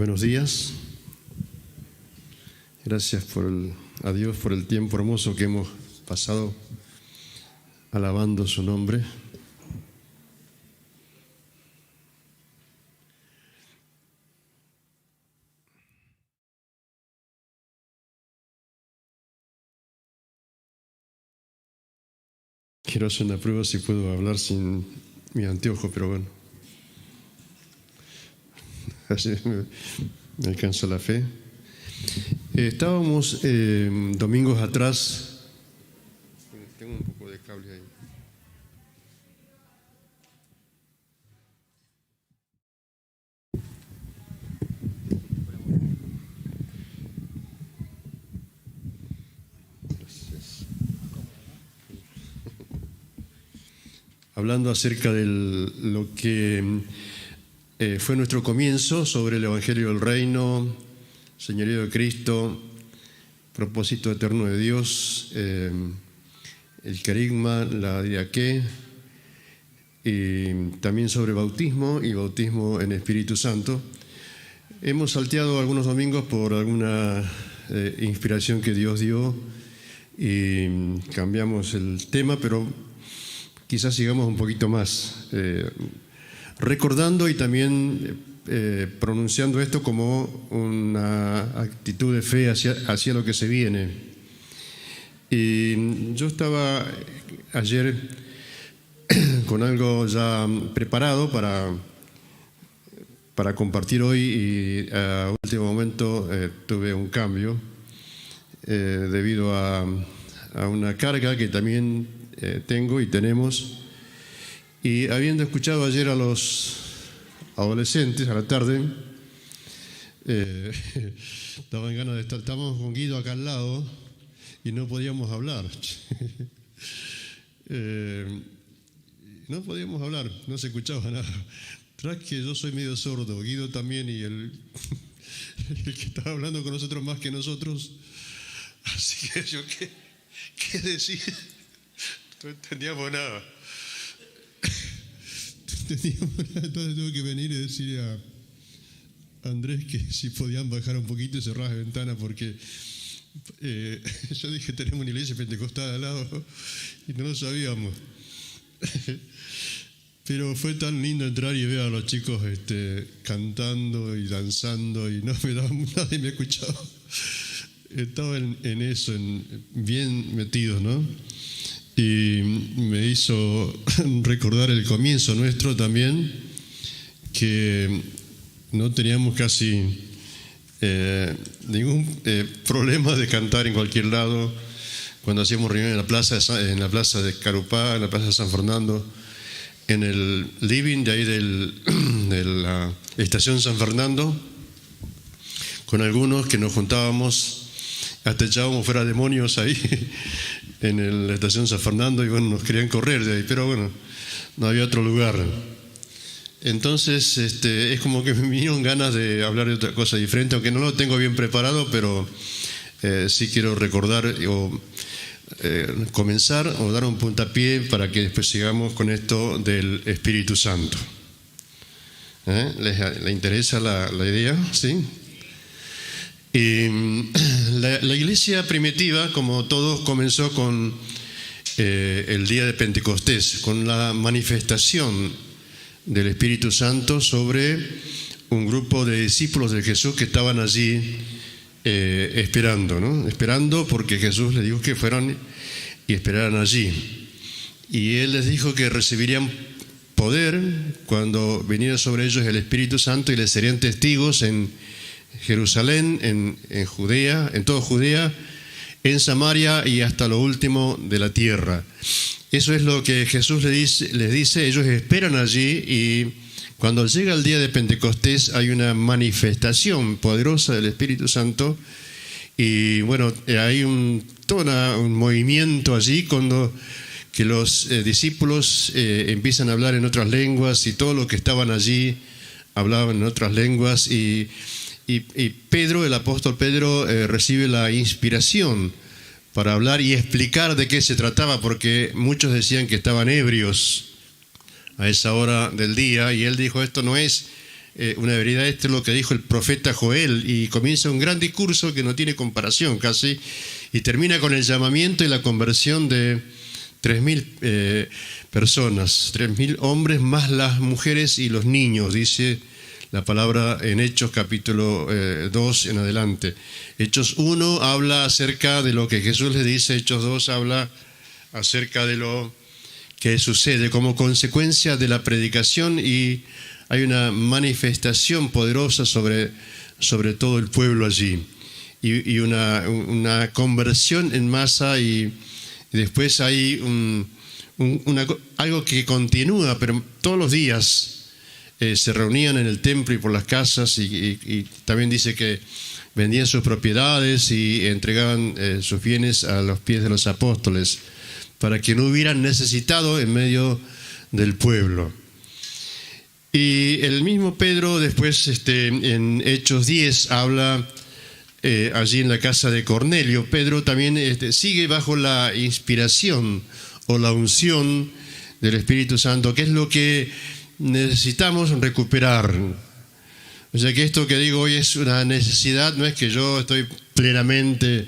Buenos días. Gracias a Dios por el tiempo hermoso que hemos pasado alabando su nombre. Quiero hacer una prueba si puedo hablar sin mi anteojo, pero bueno. Así me alcanza la fe. Estábamos domingos atrás. Tengo un poco de cable ahí. Gracias. Hablando acerca de lo que fue nuestro comienzo sobre el Evangelio del Reino, Señorío de Cristo, propósito eterno de Dios, el carisma, la diaqué, y también sobre bautismo y bautismo en Espíritu Santo. Hemos salteado algunos domingos por alguna inspiración que Dios dio y cambiamos el tema, pero quizás sigamos un poquito más, recordando y también pronunciando esto como una actitud de fe hacia lo que se viene. Y yo estaba ayer con algo ya preparado para compartir hoy y a último momento tuve un cambio debido a una carga que también tengo y tenemos. Y habiendo escuchado ayer a los adolescentes a la tarde, daban ganas de estar. Estábamos con Guido acá al lado y no podíamos hablar. No podíamos hablar, no se escuchaba nada. Tras que yo soy medio sordo, Guido también, y el que estaba hablando con nosotros más que nosotros. Así que yo, ¿qué decir? No entendíamos nada. Entonces tuve que venir y decirle a Andrés que si podían bajar un poquito y cerrar la ventana, porque yo dije, tenemos una iglesia pentecostal al lado y no lo sabíamos. Pero fue tan lindo entrar y ver a los chicos cantando y danzando, y no me daba, nadie me escuchaba. Estaba en eso, bien metidos, ¿no? Y me hizo recordar el comienzo nuestro también, que no teníamos casi ningún problema de cantar en cualquier lado. Cuando hacíamos reunión en la plaza de Carupá, en la plaza de San Fernando, en el living de ahí de la estación San Fernando, con algunos que nos juntábamos, hasta echábamos fuera demonios ahí en la estación San Fernando, y bueno, nos querían correr de ahí, pero bueno, no había otro lugar. Entonces es como que me vinieron ganas de hablar de otra cosa diferente, aunque no lo tengo bien preparado, pero sí quiero recordar o comenzar o dar un puntapié para que después sigamos con esto del Espíritu Santo. ¿Le interesa la idea? ¿Sí? Y la iglesia primitiva, como todos, comenzó con el día de Pentecostés, con la manifestación del Espíritu Santo sobre un grupo de discípulos de Jesús que estaban allí esperando, ¿no? Esperando porque Jesús les dijo que fueran y esperaran allí. Y Él les dijo que recibirían poder cuando viniera sobre ellos el Espíritu Santo, y les serían testigos en Jerusalén, en Judea, en toda Judea, en Samaria y hasta lo último de la tierra. Eso es lo que Jesús les dice. Ellos esperan allí, y cuando llega el día de Pentecostés hay una manifestación poderosa del Espíritu Santo. Y bueno, hay todo un movimiento allí que los discípulos empiezan a hablar en otras lenguas, y todos los que estaban allí hablaban en otras lenguas, y Pedro, el apóstol Pedro, recibe la inspiración para hablar y explicar de qué se trataba, porque muchos decían que estaban ebrios a esa hora del día, y él dijo, esto no es una veridad. Esto es lo que dijo el profeta Joel, y comienza un gran discurso que no tiene comparación casi, y termina con el llamamiento y la conversión de 3.000 personas, 3.000 hombres más las mujeres y los niños, dice la palabra en Hechos capítulo 2 en adelante. Hechos 1 habla acerca de lo que Jesús le dice, Hechos 2 habla acerca de lo que sucede como consecuencia de la predicación, y hay una manifestación poderosa sobre todo el pueblo allí, y una conversión en masa, y después hay algo que continúa, pero todos los días se reunían en el templo y por las casas, y también dice que vendían sus propiedades y entregaban sus bienes a los pies de los apóstoles, para que no hubieran necesitado en medio del pueblo. Y el mismo Pedro después en Hechos 10 habla allí en la casa de Cornelio. Pedro también sigue bajo la inspiración o la unción del Espíritu Santo, que es lo que necesitamos recuperar. O sea que esto que digo hoy es una necesidad, no es que yo estoy plenamente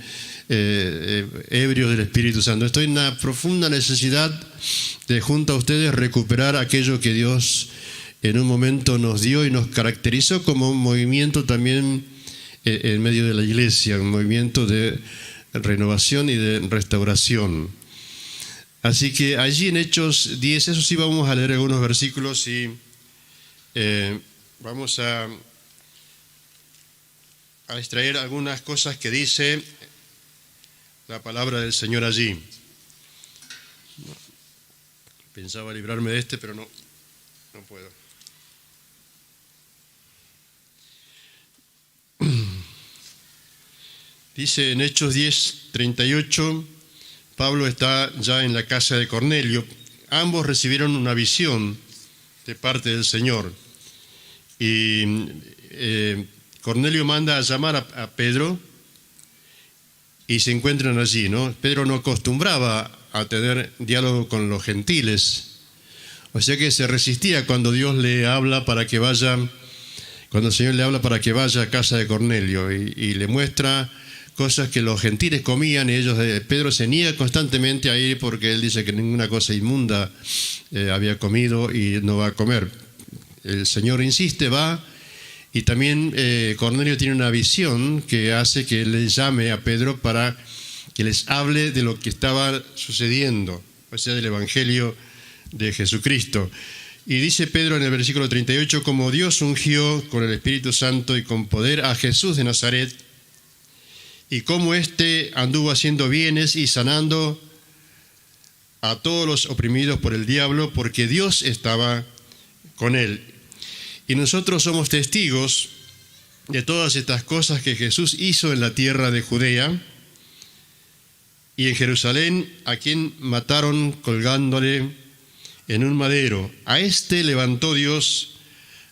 ebrio del Espíritu Santo. Estoy en una profunda necesidad de, junto a ustedes, recuperar aquello que Dios en un momento nos dio y nos caracterizó como un movimiento también en medio de la iglesia, un movimiento de renovación y de restauración. Así que allí en Hechos 10, eso sí, vamos a leer algunos versículos y vamos a extraer algunas cosas que dice la palabra del Señor allí. Pensaba librarme de pero no puedo. Dice en Hechos 10:38, Pablo está ya en la casa de Cornelio. Ambos recibieron una visión de parte del Señor. Y Cornelio manda a llamar a Pedro y se encuentran allí, ¿no? Pedro no acostumbraba a tener diálogo con los gentiles, o sea que se resistía cuando Dios le habla para que vaya, cuando el Señor le habla para que vaya a casa de Cornelio y le muestra cosas que los gentiles comían, y Pedro se niega constantemente a ir porque él dice que ninguna cosa inmunda había comido y no va a comer. El Señor insiste, va, y también Cornelio tiene una visión que hace que le llame a Pedro para que les hable de lo que estaba sucediendo, o sea, del Evangelio de Jesucristo. Y dice Pedro en el versículo 38, como Dios ungió con el Espíritu Santo y con poder a Jesús de Nazaret, y cómo éste anduvo haciendo bienes y sanando a todos los oprimidos por el diablo, porque Dios estaba con él. Y nosotros somos testigos de todas estas cosas que Jesús hizo en la tierra de Judea y en Jerusalén, a quien mataron colgándole en un madero. A este levantó Dios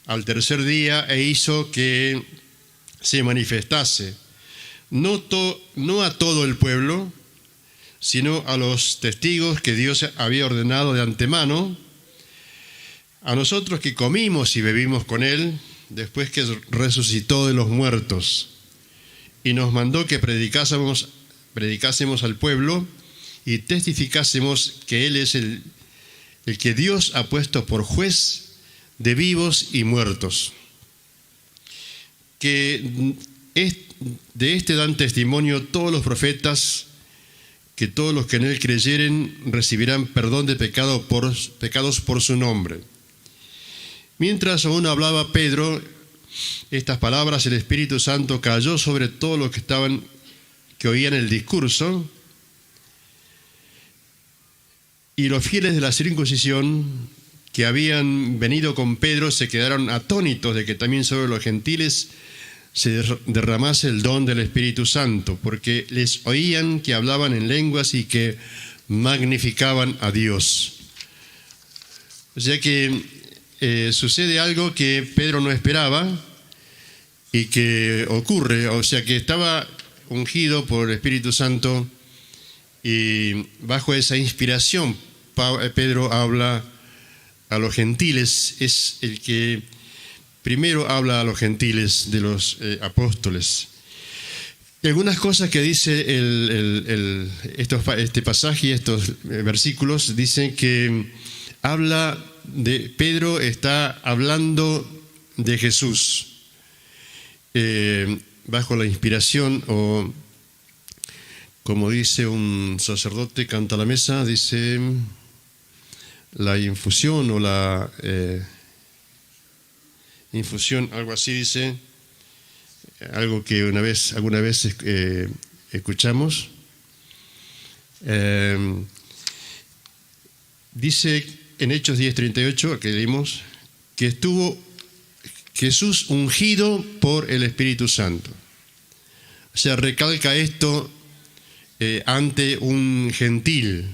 al tercer día e hizo que se manifestase, no a todo el pueblo, sino a los testigos que Dios había ordenado de antemano, a nosotros que comimos y bebimos con Él después que resucitó de los muertos, y nos mandó que predicásemos al pueblo y testificásemos que Él es el que Dios ha puesto por juez de vivos y muertos. Que de este dan testimonio todos los profetas, que todos los que en Él creyeren recibirán perdón de pecados por su nombre. Mientras aún hablaba Pedro estas palabras, el Espíritu Santo cayó sobre todos los que oían el discurso, y los fieles de la circuncisión que habían venido con Pedro se quedaron atónitos de que también sobre los gentiles se derramase el don del Espíritu Santo, porque les oían que hablaban en lenguas y que magnificaban a Dios. O sea que sucede algo que Pedro no esperaba y que ocurre, o sea que estaba ungido por el Espíritu Santo, y bajo esa inspiración Pedro habla a los gentiles. Es el que primero habla a los gentiles de los apóstoles. Algunas cosas que dice este pasaje y estos versículos dicen que habla de Pedro, está hablando de Jesús bajo la inspiración, o como dice un sacerdote, canta a la mesa, dice la infusión o la infusión, algo así dice, algo que alguna vez escuchamos. Dice en Hechos 10:38, que leímos, que estuvo Jesús ungido por el Espíritu Santo. O sea, recalca esto ante un gentil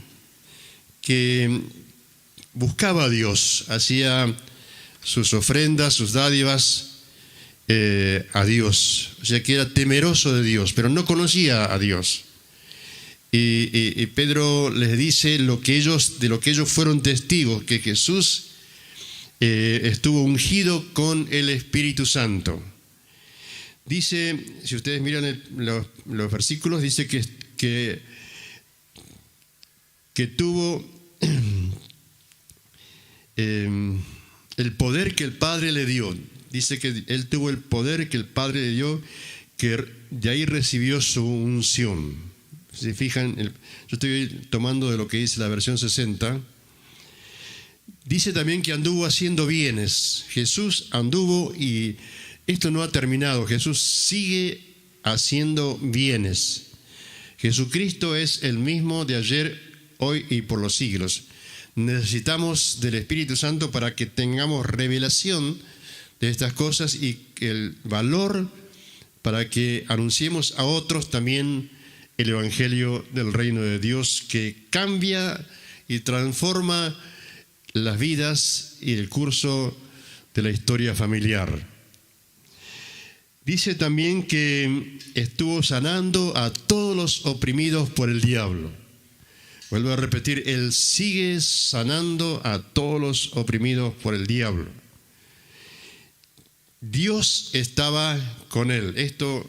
que buscaba a Dios, hacía sus ofrendas, sus dádivas a Dios. O sea, que era temeroso de Dios, pero no conocía a Dios. Y Pedro les dice de lo que ellos fueron testigos, que Jesús estuvo ungido con el Espíritu Santo. Dice, si ustedes miran los versículos, dice que tuvo el poder que el Padre le dio. Dice que él tuvo el poder que el Padre le dio, que de ahí recibió su unción. Si fijan, yo estoy tomando de lo que dice la versión 60. Dice también que anduvo haciendo bienes. Jesús anduvo, y esto no ha terminado. Jesús sigue haciendo bienes. Jesucristo es el mismo de ayer, hoy y por los siglos. Necesitamos del Espíritu Santo para que tengamos revelación de estas cosas y el valor para que anunciemos a otros también el Evangelio del Reino de Dios, que cambia y transforma las vidas y el curso de la historia familiar. Dice también que estuvo sanando a todos los oprimidos por el diablo. Vuelvo a repetir, él sigue sanando a todos los oprimidos por el diablo. Dios estaba con él. Esto,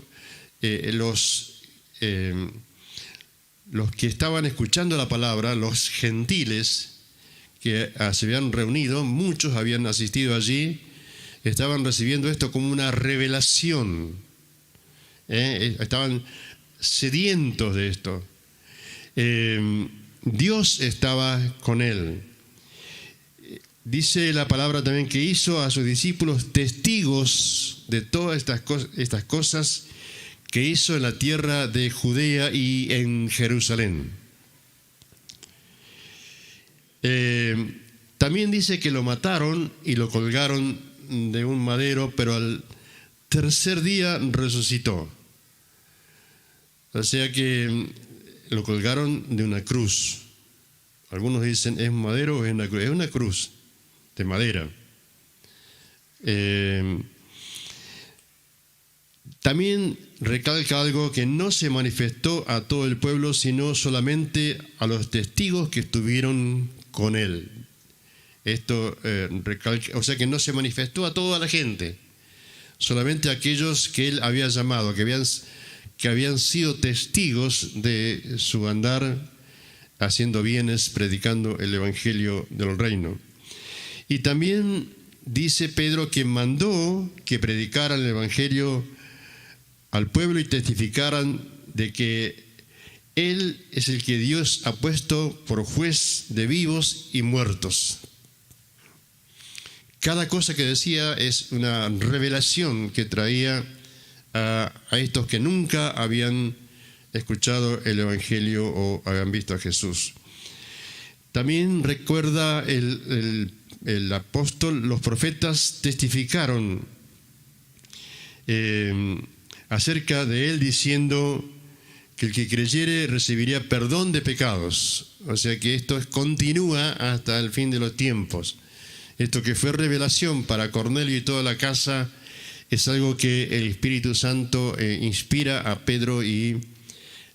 los que estaban escuchando la palabra, los gentiles que se habían reunido, muchos habían asistido allí, estaban recibiendo esto como una revelación. Estaban sedientos de esto. Dios estaba con él. Dice la palabra también que hizo a sus discípulos testigos de todas estas cosas que hizo en la tierra de Judea y en Jerusalén. También dice que lo mataron y lo colgaron de un madero, pero al tercer día resucitó. O sea que lo colgaron de una cruz. Algunos dicen, ¿es madero o es una cruz? Es una cruz de madera. También recalca algo, que no se manifestó a todo el pueblo, sino solamente a los testigos que estuvieron con él. Esto recalca, o sea que no se manifestó a toda la gente, solamente a aquellos que él había llamado, que habían sido testigos de su andar haciendo bienes, predicando el Evangelio del Reino. Y también dice Pedro que mandó que predicaran el Evangelio al pueblo y testificaran de que él es el que Dios ha puesto por juez de vivos y muertos. Cada cosa que decía es una revelación que traía a estos que nunca habían escuchado el Evangelio o habían visto a Jesús. También recuerda el apóstol, los profetas testificaron acerca de él, diciendo que el que creyere recibiría perdón de pecados. O sea que esto continúa hasta el fin de los tiempos. Esto que fue revelación para Cornelio y toda la casa es algo que el Espíritu Santo inspira a Pedro y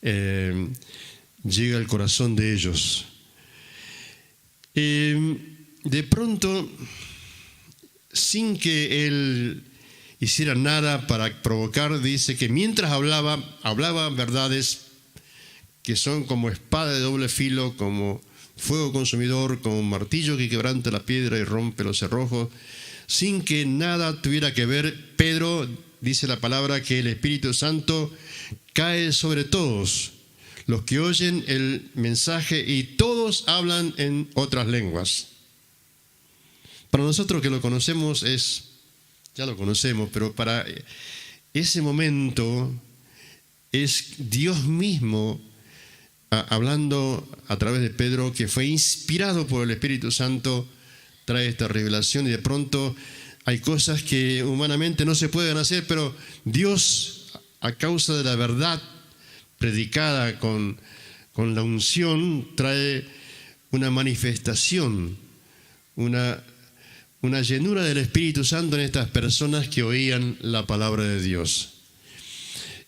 llega al corazón de ellos. De pronto sin que él hiciera nada para provocar, dice que mientras hablaba verdades que son como espada de doble filo, como fuego consumidor, como un martillo que quebranta la piedra y rompe los cerrojos, sin que nada tuviera que ver. Pedro, dice la palabra, que el Espíritu Santo cae sobre todos los que oyen el mensaje y todos hablan en otras lenguas. Para nosotros que lo conocemos ya lo conocemos, pero para ese momento es Dios mismo hablando a través de Pedro, que fue inspirado por el Espíritu Santo, trae esta revelación y de pronto hay cosas que humanamente no se pueden hacer, pero Dios, a causa de la verdad predicada con la unción, trae una manifestación, una llenura del Espíritu Santo en estas personas que oían la palabra de Dios.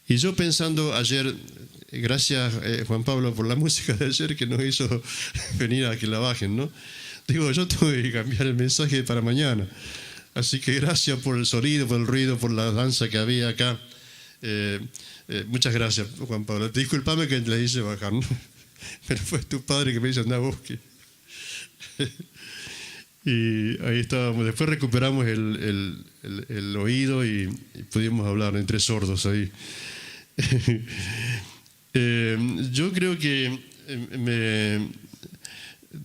Y yo pensando ayer, gracias Juan Pablo por la música de ayer que nos hizo venir a que la bajen, ¿no? Digo, yo tuve que cambiar el mensaje para mañana. Así que gracias por el sonido, por el ruido, por la danza que había acá. Muchas gracias, Juan Pablo. Disculpame que le hice bajar, ¿no? Pero fue tu padre que me dice, anda, busque. Y ahí estábamos. Después recuperamos el oído y pudimos hablar entre sordos ahí. Yo creo que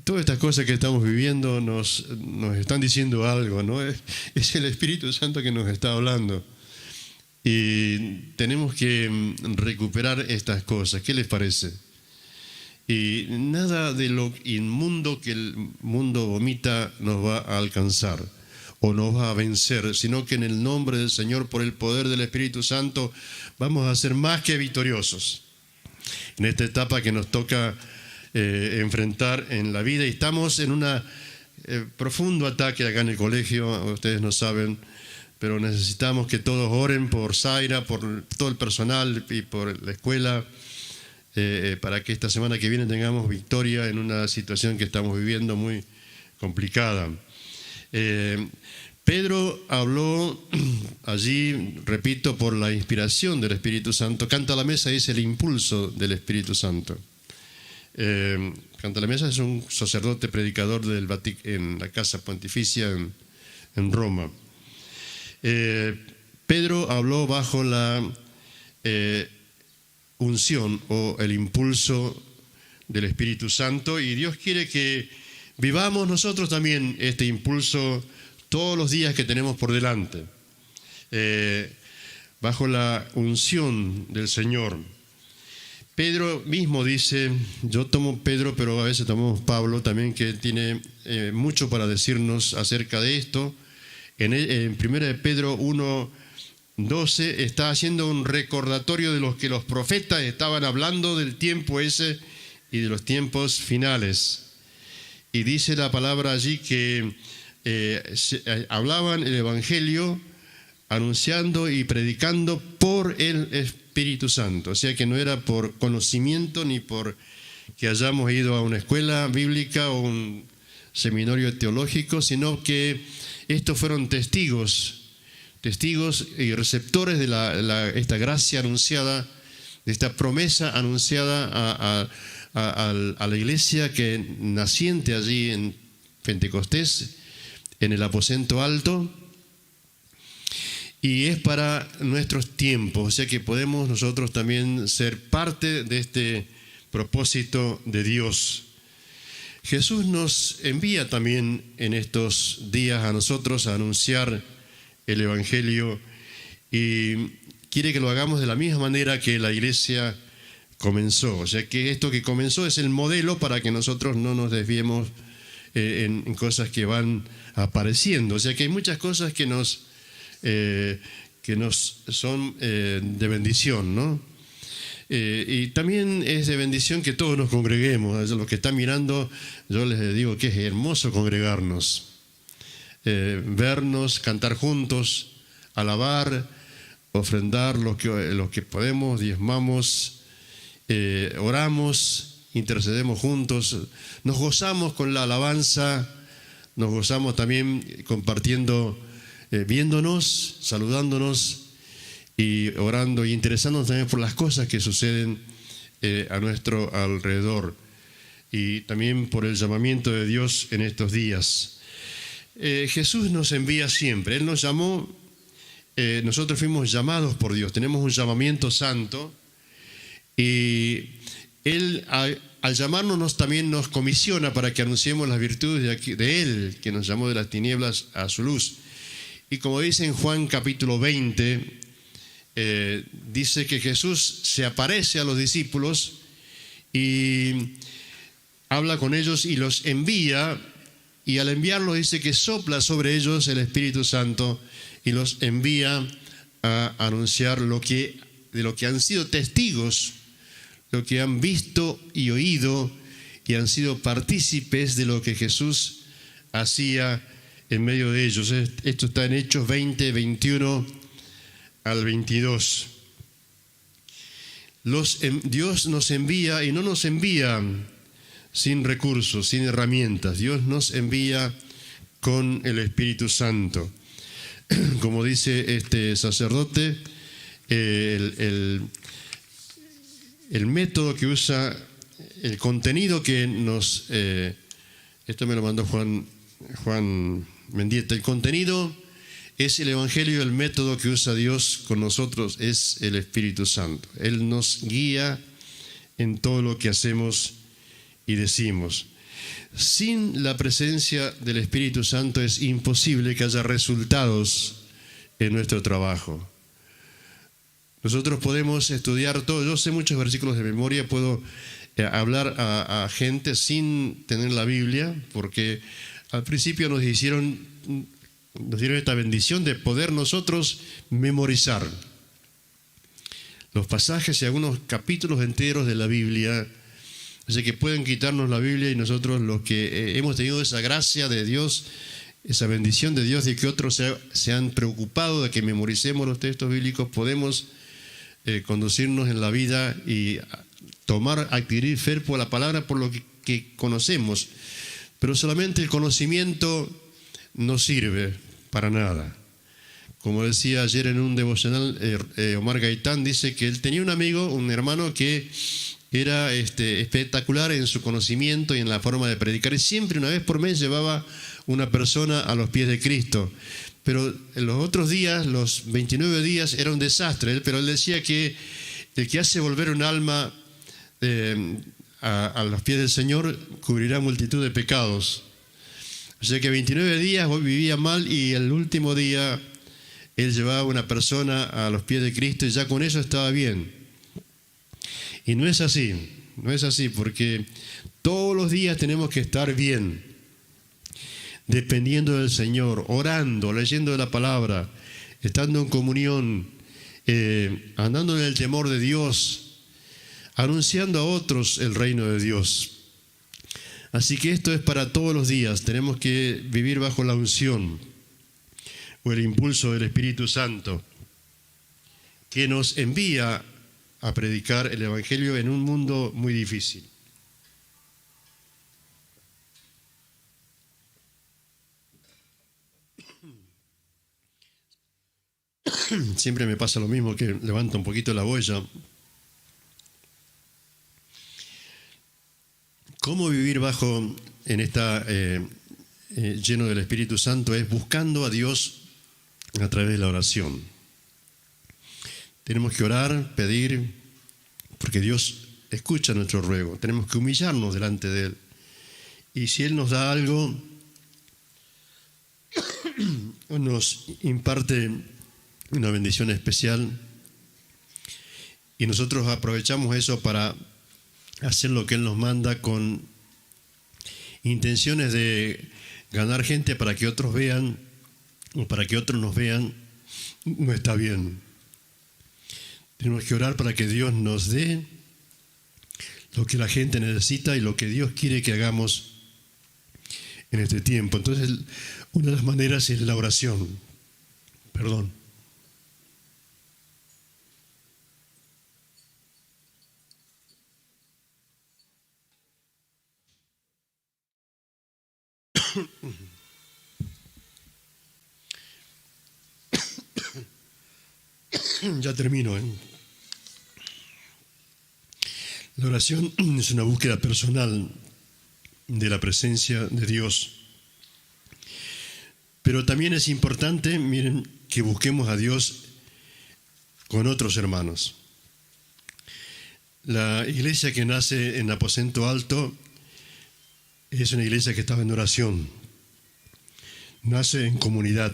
todas estas cosas que estamos viviendo nos están diciendo algo, ¿no? Es el Espíritu Santo que nos está hablando. Y tenemos que recuperar estas cosas. ¿Qué les parece? Y nada de lo inmundo que el mundo vomita nos va a alcanzar o nos va a vencer, sino que en el nombre del Señor, por el poder del Espíritu Santo, vamos a ser más que victoriosos en esta etapa que nos toca enfrentar en la vida. Y estamos en un profundo ataque acá en el colegio, ustedes no saben, pero necesitamos que todos oren por Zaira, por todo el personal y por la escuela, para que esta semana que viene tengamos victoria en una situación que estamos viviendo muy complicada. Pedro habló allí, repito, por la inspiración del Espíritu Santo. Canta la Mesa es el impulso del Espíritu Santo. Canta la Mesa es un sacerdote predicador del en la Casa Pontificia en Roma. Pedro habló bajo la unción o el impulso del Espíritu Santo, y Dios quiere que vivamos nosotros también este impulso todos los días que tenemos por delante, bajo la unción del Señor. Pedro mismo dice, yo tomo Pedro, pero a veces tomamos Pablo también, que tiene mucho para decirnos acerca de esto. En 1 Pedro 1:12 está haciendo un recordatorio de los que los profetas estaban hablando del tiempo ese y de los tiempos finales. Y dice la palabra allí que hablaban el Evangelio anunciando y predicando por el Espíritu Santo. O sea que no era por conocimiento ni por que hayamos ido a una escuela bíblica o un seminario teológico, sino que estos fueron testigos y receptores de esta gracia anunciada, de esta promesa anunciada a la iglesia que naciente allí en Pentecostés, en el aposento alto, y es para nuestros tiempos. O sea que podemos nosotros también ser parte de este propósito de Dios. Jesús nos envía también en estos días a nosotros a anunciar el Evangelio, y quiere que lo hagamos de la misma manera que la iglesia comenzó. O sea que esto que comenzó es el modelo para que nosotros no nos desviemos en cosas que van apareciendo. O sea que hay muchas cosas que nos son de bendición, ¿no? Y también es de bendición que todos nos congreguemos. Los que están mirando, yo les digo que es hermoso congregarnos, vernos, cantar juntos, alabar, ofrendar lo que podemos, diezmamos, oramos, intercedemos juntos, nos gozamos con la alabanza, nos gozamos también compartiendo viéndonos, saludándonos y orando y interesándonos también por las cosas que suceden a nuestro alrededor y también por el llamamiento de Dios en estos días. Jesús nos envía siempre. Él nos llamó, nosotros fuimos llamados por Dios, tenemos un llamamiento santo y Él al llamarnos también nos comisiona para que anunciemos las virtudes de Él, que nos llamó de las tinieblas a su luz. Y como dice en Juan capítulo 20, dice que Jesús se aparece a los discípulos y habla con ellos y los envía, y al enviarlos dice que sopla sobre ellos el Espíritu Santo y los envía a anunciar de lo que han sido testigos, lo que han visto y oído y han sido partícipes de lo que Jesús hacía en medio de ellos. Esto está en Hechos 20, 21 al 22. Dios nos envía y no nos envía sin recursos, sin herramientas. Dios nos envía con el Espíritu Santo. Como dice este sacerdote, el método que usa, el contenido que nos... esto me lo mandó Juan Mendieta. El contenido es el Evangelio, el método que usa Dios con nosotros es el Espíritu Santo. Él nos guía en todo lo que hacemos y decimos. Sin la presencia del Espíritu Santo es imposible que haya resultados en nuestro trabajo. Nosotros podemos estudiar todo. Yo sé muchos versículos de memoria, puedo hablar a gente sin tener la Biblia, porque al principio nos dieron esta bendición de poder nosotros memorizar los pasajes y algunos capítulos enteros de la Biblia. Así que pueden quitarnos la Biblia y nosotros los que hemos tenido esa gracia de Dios, esa bendición de Dios de que otros se han preocupado de que memoricemos los textos bíblicos, podemos conducirnos en la vida y adquirir fe por la palabra, por lo que conocemos. Pero solamente el conocimiento no sirve para nada. Como decía ayer en un devocional, Omar Gaitán dice que él tenía un amigo, un hermano que era espectacular en su conocimiento y en la forma de predicar. Y siempre, una vez por mes, llevaba una persona a los pies de Cristo. Pero en los otros días, los 29 días, era un desastre. Pero él decía que el que hace volver un alma a los pies del Señor cubrirá multitud de pecados. O sea que 29 días vivía mal y el último día él llevaba a una persona a los pies de Cristo y ya con eso estaba bien. Y no es así, porque todos los días tenemos que estar bien, dependiendo del Señor, orando, leyendo la palabra, estando en comunión, andando en el temor de Dios, anunciando a otros el reino de Dios. Así que esto es para todos los días. Tenemos que vivir bajo la unción o el impulso del Espíritu Santo, que nos envía a predicar el Evangelio en un mundo muy difícil. Siempre me pasa lo mismo, que levanto un poquito la boya. ¿Cómo vivir en esta lleno del Espíritu Santo? Es buscando a Dios a través de la oración. Tenemos que orar, pedir, porque Dios escucha nuestro ruego. Tenemos que humillarnos delante de Él. Y si Él nos da algo, nos imparte una bendición especial y nosotros aprovechamos eso para hacer lo que Él nos manda con intenciones de ganar gente para que otros vean o para que otros nos vean, no está bien. Tenemos que orar para que Dios nos dé lo que la gente necesita y lo que Dios quiere que hagamos en este tiempo. Entonces, una de las maneras es la oración. Perdón. Ya termino. La oración es una búsqueda personal de la presencia de Dios. Pero también es importante, miren, que busquemos a Dios con otros hermanos. La iglesia que nace en Aposento Alto es una iglesia que estaba en oración. Nace en comunidad.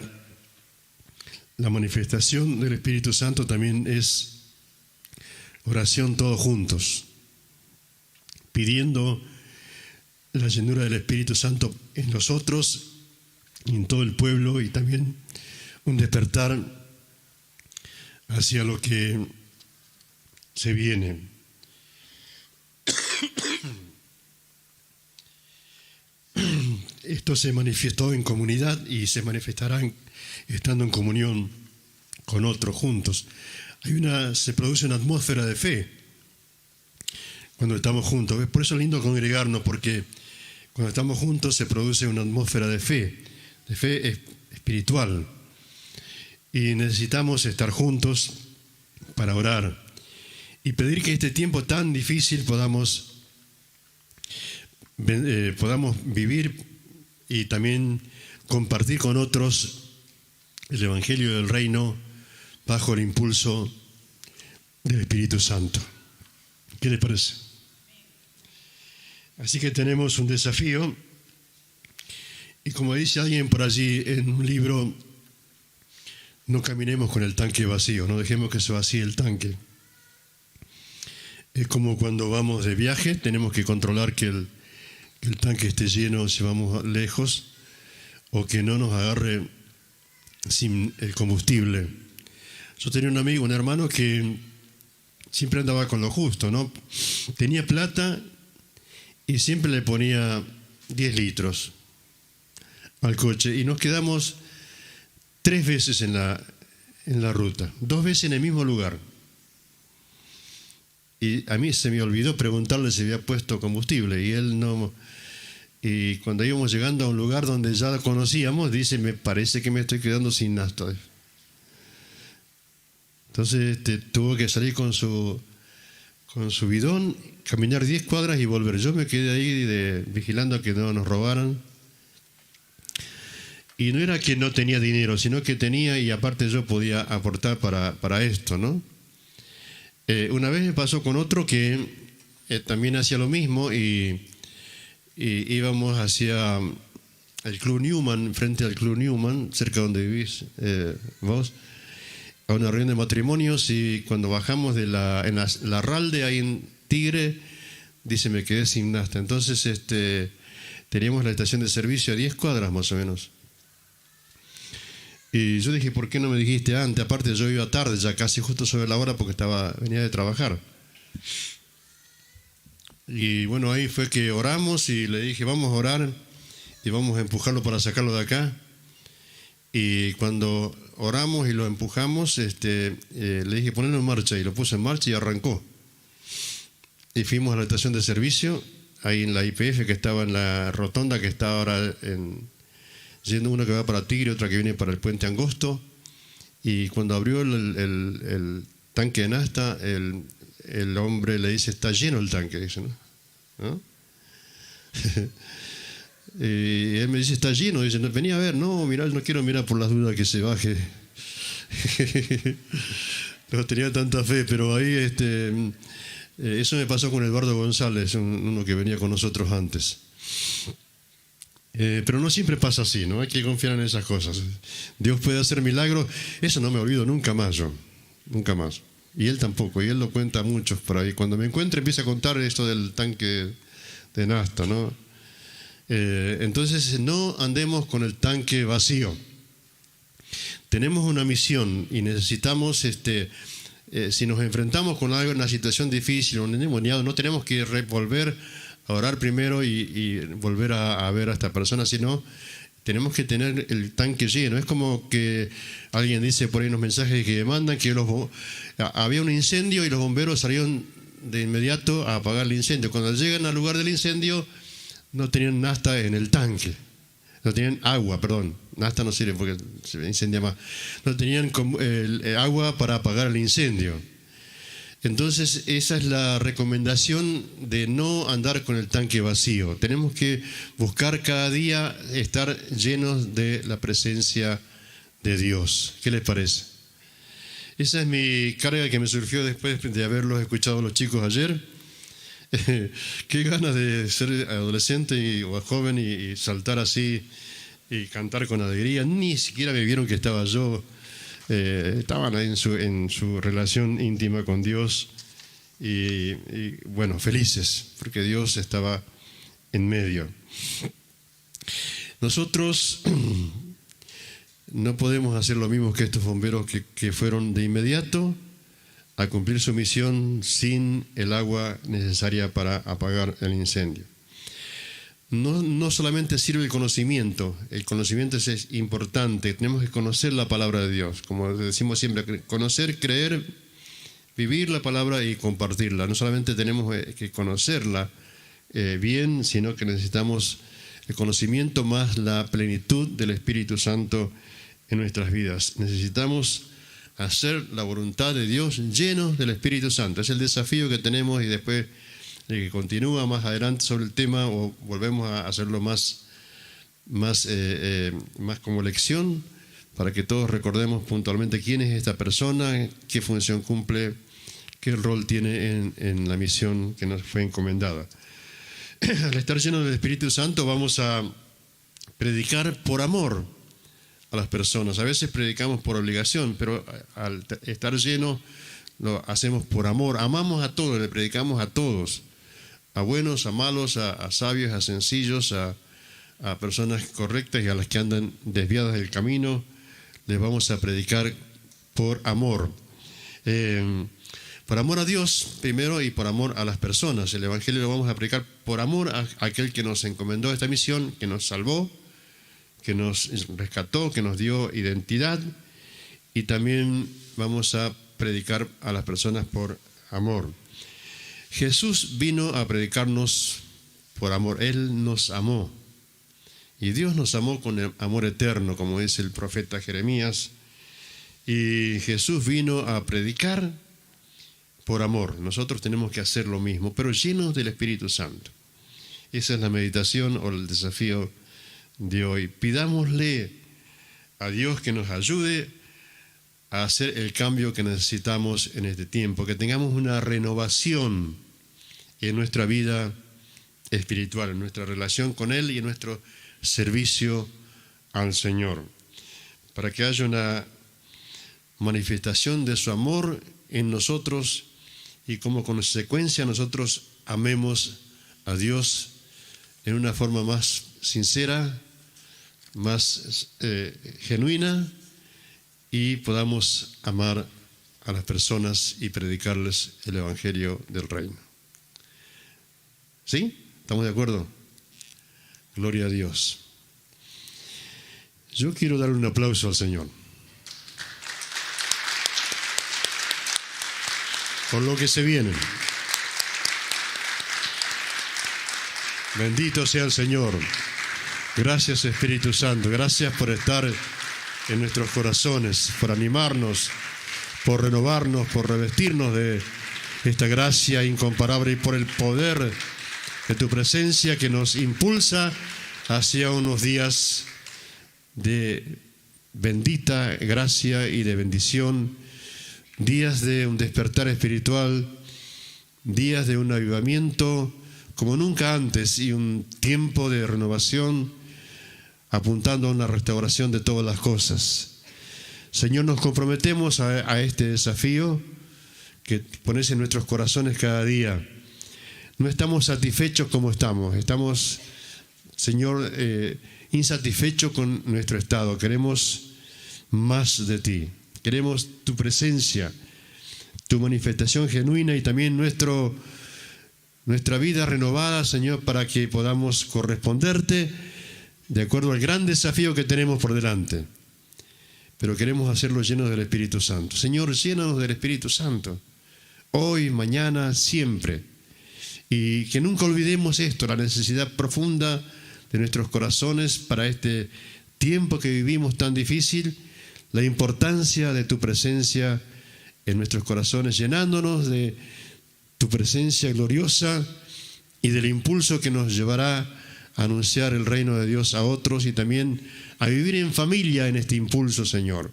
La manifestación del Espíritu Santo también es oración todos juntos, pidiendo la llenura del Espíritu Santo en nosotros y en todo el pueblo, y también un despertar hacia lo que se viene. Esto se manifestó en comunidad y se manifestará estando en comunión con otros juntos. Se produce una atmósfera de fe cuando estamos juntos. ¿Ves? Por eso es lindo congregarnos, porque cuando estamos juntos se produce una atmósfera de fe espiritual. Y necesitamos estar juntos para orar y pedir que este tiempo tan difícil podamos vivir y también compartir con otros el Evangelio del Reino bajo el impulso del Espíritu Santo. ¿Qué les parece? Así que tenemos un desafío, y como dice alguien por allí en un libro, no caminemos con el tanque vacío, no dejemos que se vacíe el tanque. Es como cuando vamos de viaje, tenemos que controlar que el tanque esté lleno si vamos lejos, o que no nos agarre sin el combustible. Yo tenía un amigo, un hermano, que siempre andaba con lo justo, ¿no? Tenía plata y siempre le ponía 10 litros al coche, y nos quedamos 3 veces en la ruta, 2 veces en el mismo lugar. Y a mí se me olvidó preguntarle si había puesto combustible, y él no. Y cuando íbamos llegando a un lugar donde ya lo conocíamos, dice: me parece que me estoy quedando sin nafta. Entonces tuvo que salir con su bidón, caminar 10 cuadras y volver. Yo me quedé ahí vigilando a que no nos robaran. Y no era que no tenía dinero, sino que tenía, y aparte yo podía aportar para esto, ¿no? Una vez me pasó con otro que también hacía lo mismo, y íbamos hacia el Club Newman, frente al Club Newman, cerca donde vivís vos, a una reunión de matrimonios, y cuando bajamos en la Ralde, ahí en Tigre, dice: me quedé sin nafta. Entonces teníamos la estación de servicio a 10 cuadras más o menos. Y yo dije: ¿por qué no me dijiste antes? Aparte yo iba tarde, ya casi justo sobre la hora, porque venía de trabajar. Y bueno, ahí fue que oramos, y le dije: vamos a orar y vamos a empujarlo para sacarlo de acá. Y cuando oramos y lo empujamos, le dije: ponelo en marcha, y lo puse en marcha y arrancó. Y fuimos a la estación de servicio, ahí en la YPF, que estaba en la rotonda, que está ahora yendo una que va para Tigre, otra que viene para el Puente Angosto. Y cuando abrió el tanque de nafta, el hombre le dice: está lleno el tanque, dice, ¿no? Y él me dice: está lleno. Dice: no, venía a ver. No, mirá, no quiero mirar por las dudas que se baje. No tenía tanta fe, pero ahí eso me pasó con Eduardo González, uno que venía con nosotros antes. Pero no siempre pasa así, ¿no? Hay que confiar en esas cosas. Dios puede hacer milagros. Eso no me olvido nunca más yo. Nunca más. Y él tampoco. Y él lo cuenta a muchos por ahí. Cuando me encuentre empieza a contar esto del tanque de nafta, ¿no? Entonces no andemos con el tanque vacío. Tenemos una misión y necesitamos, si nos enfrentamos con una situación difícil, un endemoniado, no tenemos que volver a orar primero y volver a ver a esta persona, sino tenemos que tener el tanque lleno. Es como que alguien dice por ahí unos mensajes que mandan que había un incendio y los bomberos salieron de inmediato a apagar el incendio. Cuando llegan al lugar del incendio no tenían nafta en el tanque. no tenían agua, perdón, hasta no sirve porque se incendia más, no tenían agua para apagar el incendio. Entonces esa es la recomendación de no andar con el tanque vacío. Tenemos que buscar cada día estar llenos de la presencia de Dios. ¿Qué les parece? Esa es mi carga que me surgió después de haberlos escuchado a los chicos ayer. Qué ganas de ser adolescente o joven y saltar así y cantar con alegría. Ni siquiera me vieron que estaba yo. Estaban ahí en su relación íntima con Dios y bueno, felices porque Dios estaba en medio. Nosotros no podemos hacer lo mismo que estos bomberos que fueron de inmediato a cumplir su misión sin el agua necesaria para apagar el incendio. No solamente sirve el conocimiento es importante, tenemos que conocer la palabra de Dios, como decimos siempre, conocer, creer, vivir la palabra y compartirla. No solamente tenemos que conocerla bien, sino que necesitamos el conocimiento más la plenitud del Espíritu Santo en nuestras vidas. Necesitamos hacer la voluntad de Dios llenos del Espíritu Santo. Es el desafío que tenemos y después que continúa más adelante sobre el tema o volvemos a hacerlo más como lección para que todos recordemos puntualmente quién es esta persona, qué función cumple, qué rol tiene en la misión que nos fue encomendada. Al estar llenos del Espíritu Santo vamos a predicar por amor a las personas. A veces predicamos por obligación, pero al estar llenos lo hacemos por amor. Amamos a todos, le predicamos a todos. A buenos, a malos, a sabios, a sencillos, a personas correctas y a las que andan desviadas del camino, les vamos a predicar por amor. Por amor a Dios primero y por amor a las personas. El Evangelio lo vamos a predicar por amor a aquel que nos encomendó esta misión, que nos salvó, que nos rescató, que nos dio identidad, y también vamos a predicar a las personas por amor. Jesús vino a predicarnos por amor. Él nos amó. Y Dios nos amó con el amor eterno, como dice el profeta Jeremías. Y Jesús vino a predicar por amor. Nosotros tenemos que hacer lo mismo, pero llenos del Espíritu Santo. Esa es la meditación o el desafío de hoy. Pidámosle a Dios que nos ayude a hacer el cambio que necesitamos en este tiempo, que tengamos una renovación en nuestra vida espiritual, en nuestra relación con Él y en nuestro servicio al Señor, para que haya una manifestación de su amor en nosotros y como consecuencia nosotros amemos a Dios en una forma más sincera, más genuina, y podamos amar a las personas y predicarles el Evangelio del Reino. ¿Sí? ¿Estamos de acuerdo? Gloria a Dios. Yo quiero darle un aplauso al Señor por lo que se viene. Bendito sea el Señor. Gracias, Espíritu Santo. Gracias por estar en nuestros corazones, por animarnos, por renovarnos, por revestirnos de esta gracia incomparable y por el poder de tu presencia que nos impulsa hacia unos días de bendita gracia y de bendición, días de un despertar espiritual, días de un avivamiento como nunca antes y un tiempo de renovación apuntando a una restauración de todas las cosas. Señor, nos comprometemos a este desafío que pones en nuestros corazones cada día. No estamos satisfechos como estamos, Señor, insatisfechos con nuestro estado. Queremos más de ti, queremos tu presencia, tu manifestación genuina y también nuestra vida renovada, Señor, para que podamos corresponderte de acuerdo al gran desafío que tenemos por delante. Pero queremos hacerlo llenos del Espíritu Santo. Señor, llénanos del Espíritu Santo, hoy, mañana, siempre. Y que nunca olvidemos esto, la necesidad profunda de nuestros corazones para este tiempo que vivimos tan difícil, la importancia de tu presencia en nuestros corazones, llenándonos de tu presencia gloriosa y del impulso que nos llevará a anunciar el reino de Dios a otros y también a vivir en familia en este impulso, Señor.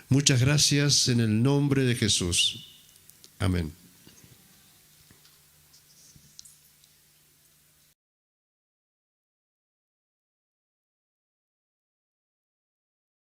Muchas gracias en el nombre de Jesús. Amén.